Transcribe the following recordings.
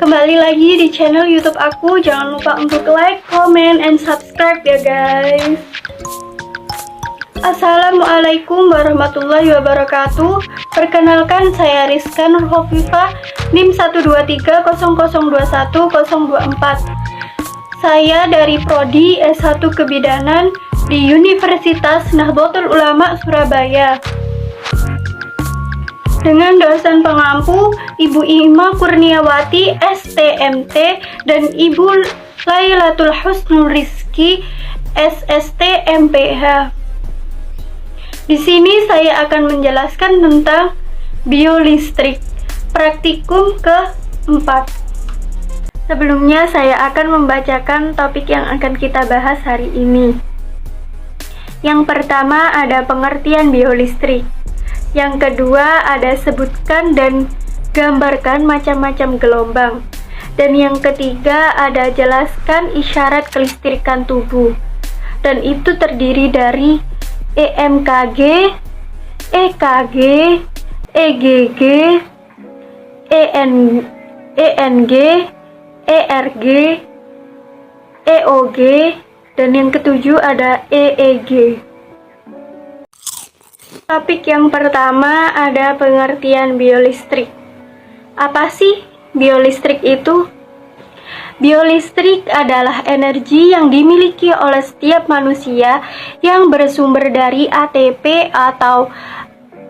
Kembali lagi di channel YouTube aku. Jangan lupa untuk like, comment, and subscribe ya guys. Assalamualaikum warahmatullahi wabarakatuh. Perkenalkan, saya Rizka Nurhofifah, NIM 12300210024. Saya dari Prodi S1 Kebidanan di Universitas Nahdlatul Ulama Surabaya. Dengan dosen pengampu Ibu Ima Kurniawati STMT dan Ibu Lailatul Husnul Rizki SST MPH. Di sini saya akan menjelaskan tentang biolistrik praktikum ke-4. Sebelumnya saya akan membacakan topik yang akan kita bahas hari ini. Yang pertama ada pengertian biolistrik. Yang kedua ada sebutkan dan gambarkan macam-macam gelombang. Dan yang ketiga ada jelaskan isyarat kelistrikan tubuh. Dan itu terdiri dari EMKG, EKG, EGG, ENG, ERG, EOG, dan yang ketujuh ada EEG. Topik yang pertama ada pengertian biolistrik. Apa sih biolistrik itu? Biolistrik adalah energi yang dimiliki oleh setiap manusia yang bersumber dari ATP atau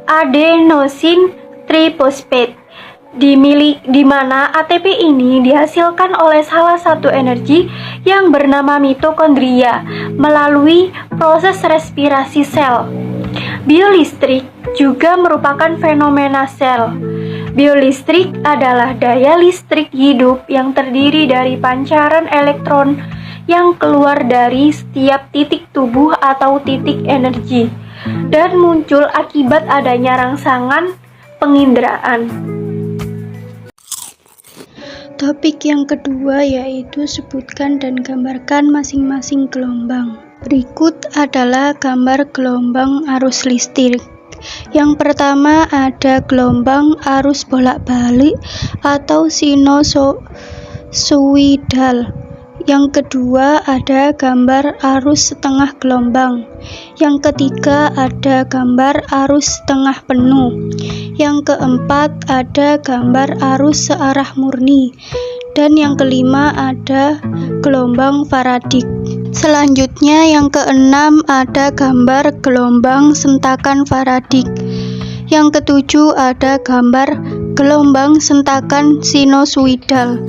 adenosin triphosphate, di mana ATP ini dihasilkan oleh salah satu energi yang bernama mitokondria melalui proses respirasi sel. Biolistrik juga merupakan fenomena sel. Biolistrik adalah daya listrik hidup yang terdiri dari pancaran elektron yang keluar dari setiap titik tubuh atau titik energi dan muncul akibat adanya rangsangan penginderaan. Topik yang kedua yaitu sebutkan dan gambarkan masing-masing gelombang. Berikut adalah gambar gelombang arus listrik. Yang pertama ada gelombang arus bolak-balik atau sinusoidal. Yang kedua ada gambar arus setengah gelombang. Yang ketiga ada gambar arus setengah penuh. Yang keempat ada gambar arus searah murni. Dan yang kelima ada gelombang Faradik. Selanjutnya yang keenam ada gambar gelombang sentakan Faradik. Yang ketujuh ada gambar gelombang sentakan sinusoidal.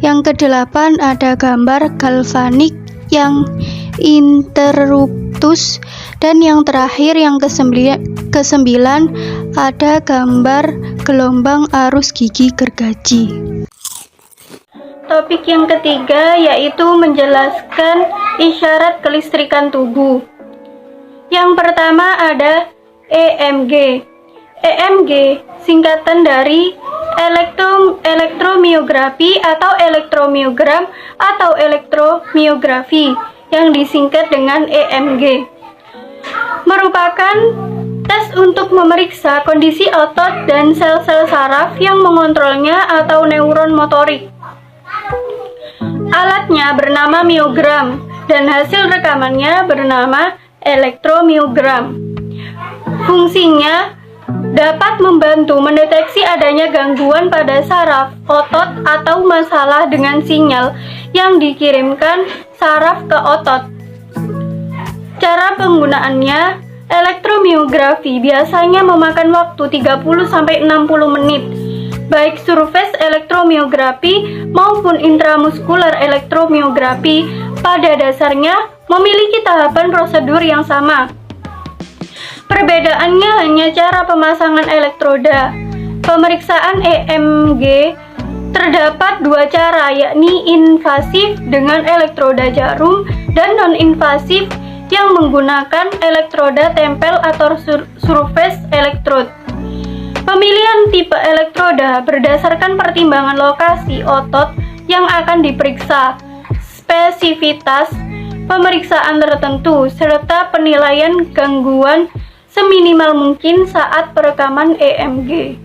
Yang kedelapan ada gambar galvanik yang interruptus. Dan yang terakhir yang kesembilan ada gambar gelombang arus gigi gergaji. Topik yang ketiga yaitu menjelaskan isyarat kelistrikan tubuh. Yang pertama ada EMG. EMG singkatan dari elektromiografi atau elektromiogram atau elektromiografi yang disingkat dengan EMG. Merupakan tes untuk memeriksa kondisi otot dan sel-sel saraf yang mengontrolnya atau neuron motorik. Alatnya bernama miogram dan hasil rekamannya bernama elektromiogram. Fungsinya dapat membantu mendeteksi adanya gangguan pada saraf, otot, atau masalah dengan sinyal yang dikirimkan saraf ke otot. Cara penggunaannya, elektromiografi biasanya memakan waktu 30-60 menit. Baik surface elektromiografi maupun intramuskular elektromiografi pada dasarnya memiliki tahapan prosedur yang sama. Perbedaannya hanya cara pemasangan elektroda. Pemeriksaan EMG terdapat dua cara, yakni invasif dengan elektroda jarum dan non-invasif yang menggunakan elektroda tempel atau surface electrode. Pemilihan tipe elektroda berdasarkan pertimbangan lokasi otot yang akan diperiksa, spesifitas pemeriksaan tertentu, serta penilaian gangguan seminimal mungkin saat perekaman EMG.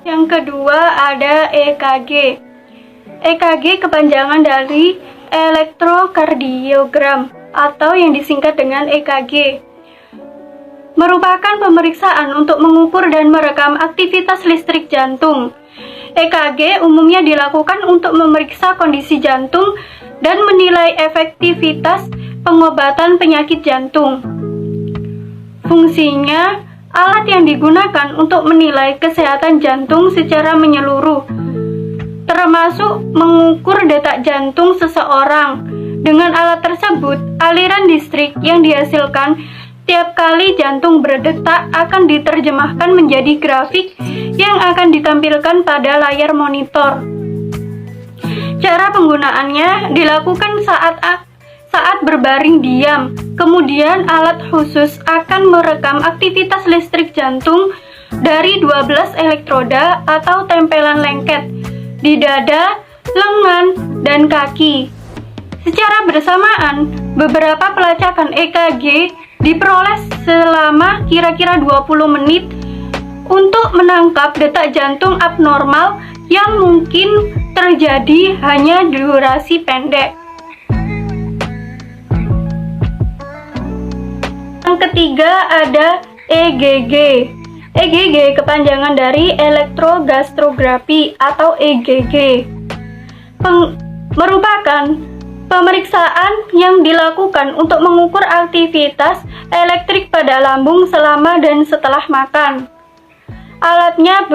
Yang kedua ada EKG. EKG kepanjangan dari elektrokardiogram atau yang disingkat dengan EKG. Merupakan pemeriksaan untuk mengukur dan merekam aktivitas listrik jantung. EKG umumnya dilakukan untuk memeriksa kondisi jantung dan menilai efektivitas pengobatan penyakit jantung. Fungsinya, alat yang digunakan untuk menilai kesehatan jantung secara menyeluruh, termasuk mengukur detak jantung seseorang. Dengan alat tersebut, aliran listrik yang dihasilkan tiap kali jantung berdetak akan diterjemahkan menjadi grafik yang akan ditampilkan pada layar monitor. Cara penggunaannya dilakukan saat berbaring diam. Kemudian alat khusus akan merekam aktivitas listrik jantung dari 12 elektroda atau tempelan lengket di dada, lengan, dan kaki. Secara bersamaan, beberapa pelacakan EKG diperoleh selama kira-kira 20 menit untuk menangkap detak jantung abnormal yang mungkin terjadi hanya durasi pendek. Yang ketiga ada EGG. EGG kepanjangan dari elektrogastrografi atau EGG. Merupakan pemeriksaan yang dilakukan untuk mengukur aktivitas elektrik pada lambung selama dan setelah makan. Alatnya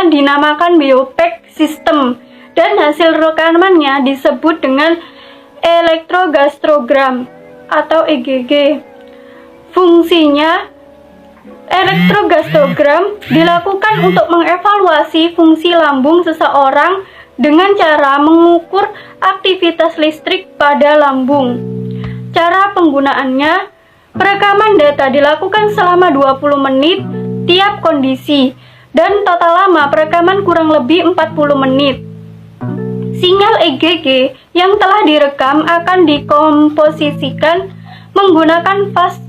dinamakan Biopac System dan hasil rekamannya disebut dengan elektrogastrogram atau EGG. Fungsinya, elektrogastrogram dilakukan untuk mengevaluasi fungsi lambung seseorang dengan cara mengukur aktivitas listrik pada lambung. Cara penggunaannya, perekaman data dilakukan selama 20 menit tiap kondisi dan total lama perekaman kurang lebih 40 menit. Sinyal EGG yang telah direkam akan dikomposisikan menggunakan fast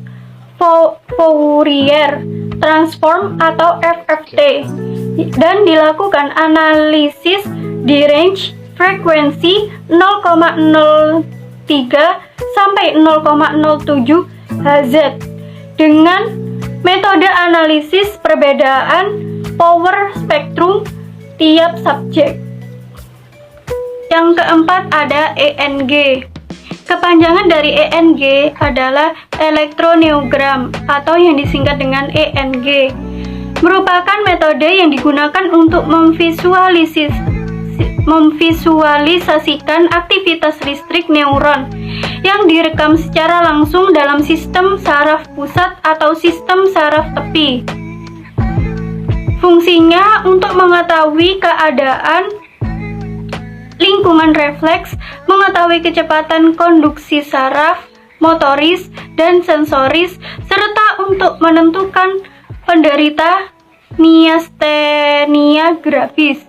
Fourier transform atau FFT dan dilakukan analisis di range frekuensi 0,03 sampai 0,07 Hz dengan metode analisis perbedaan power spektrum tiap subjek. Yang keempat ada ENG. Kepanjangan dari ENG adalah elektroneugram atau yang disingkat dengan ENG. Merupakan metode yang digunakan untuk memvisualisasikan aktivitas listrik neuron yang direkam secara langsung dalam sistem saraf pusat atau sistem saraf tepi. Fungsinya untuk mengetahui keadaan lingkungan refleks, mengetahui kecepatan konduksi saraf, motoris, dan sensoris, serta untuk menentukan penderita miastenia gravis.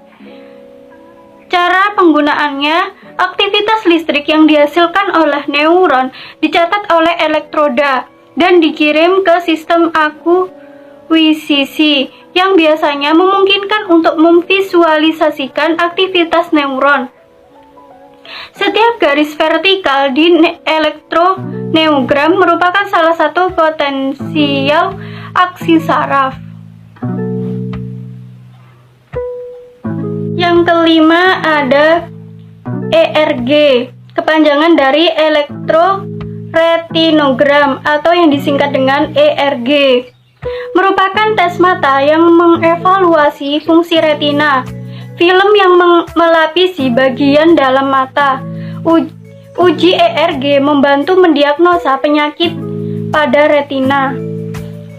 Cara penggunaannya, aktivitas listrik yang dihasilkan oleh neuron dicatat oleh elektroda dan dikirim ke sistem akuisisi yang biasanya memungkinkan untuk memvisualisasikan aktivitas neuron. Setiap garis vertikal di elektroneugram merupakan salah satu potensial aksi saraf. Yang kelima ada ERG, kepanjangan dari elektroretinogram atau yang disingkat dengan ERG. Merupakan tes mata yang mengevaluasi fungsi retina, film yang melapisi bagian dalam mata. Uji ERG membantu mendiagnosa penyakit pada retina.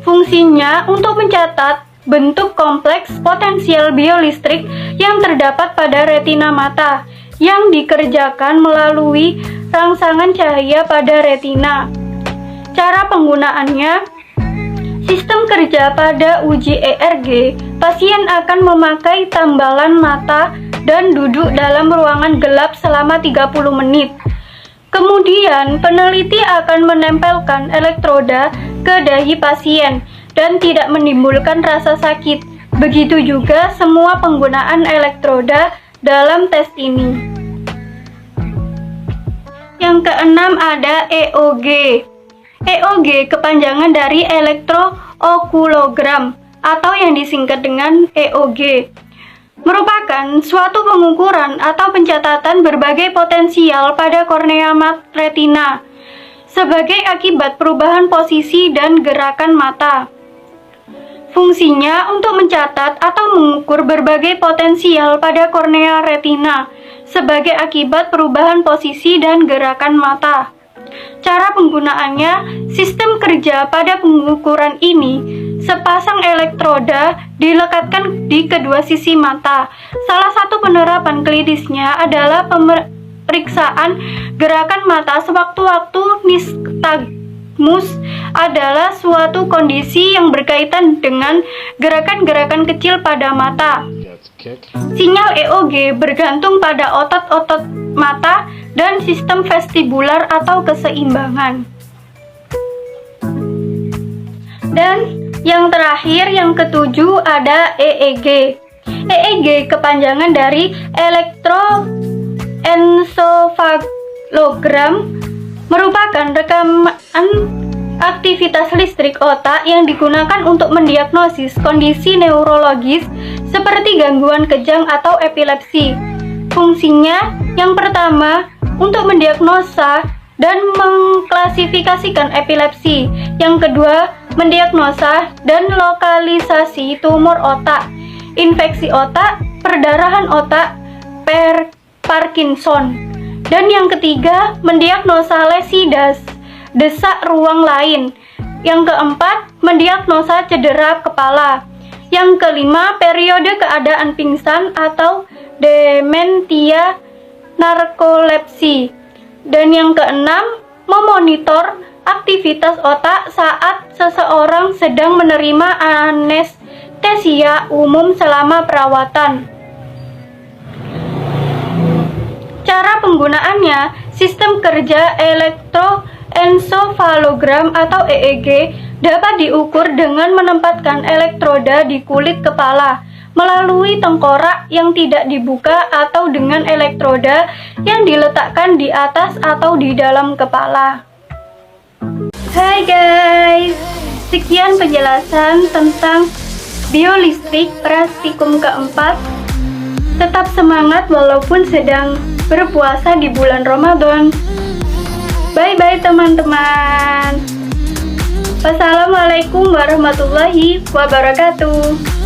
Fungsinya untuk mencatat bentuk kompleks potensial biolistrik yang terdapat pada retina mata yang dikerjakan melalui rangsangan cahaya pada retina. Cara penggunaannya, sistem kerja pada uji ERG, pasien akan memakai tambalan mata dan duduk dalam ruangan gelap selama 30 menit. Kemudian, peneliti akan menempelkan elektroda ke dahi pasien dan tidak menimbulkan rasa sakit Begitu juga semua penggunaan elektroda dalam tes ini. Yang keenam ada EOG. EOG kepanjangan dari elektrookulogram atau yang disingkat dengan EOG. Merupakan suatu pengukuran atau pencatatan berbagai potensial pada kornea retina sebagai akibat perubahan posisi dan gerakan mata. Fungsinya untuk mencatat atau mengukur berbagai potensial pada kornea retina sebagai akibat perubahan posisi dan gerakan mata. Cara penggunaannya, sistem kerja pada pengukuran ini, sepasang elektroda dilekatkan di kedua sisi mata. Salah satu penerapan klinisnya adalah pemeriksaan gerakan mata sewaktu-waktu. Nystagmus adalah suatu kondisi yang berkaitan dengan gerakan-gerakan kecil pada mata. Sinyal EOG bergantung pada otot-otot mata dan sistem vestibular atau keseimbangan. Dan yang terakhir, yang ketujuh ada EEG. EEG kepanjangan dari elektroencephalogram, merupakan rekaman aktivitas listrik otak yang digunakan untuk mendiagnosis kondisi neurologis seperti gangguan kejang atau epilepsi. Fungsinya yang pertama untuk mendiagnosa dan mengklasifikasikan epilepsi. Yang kedua, mendiagnosa dan lokalisasi tumor otak, infeksi otak, perdarahan otak, Parkinson. Dan yang ketiga, mendiagnosa lesi desak ruang lain. Yang keempat, mendiagnosa cedera kepala. Yang kelima, periode keadaan pingsan atau dementia narkolepsi. Dan yang keenam, memonitor aktivitas otak saat seseorang sedang menerima anestesia umum selama perawatan. Cara penggunaannya, sistem kerja elektroencephalogram atau EEG dapat diukur dengan menempatkan elektroda di kulit kepala melalui tengkorak yang tidak dibuka atau dengan elektroda yang diletakkan di atas atau di dalam kepala. Hai guys, sekian penjelasan tentang biolistrik praktikum keempat. Tetap semangat walaupun sedang berpuasa di bulan Ramadan. Bye-bye teman-teman. Wassalamualaikum warahmatullahi wabarakatuh.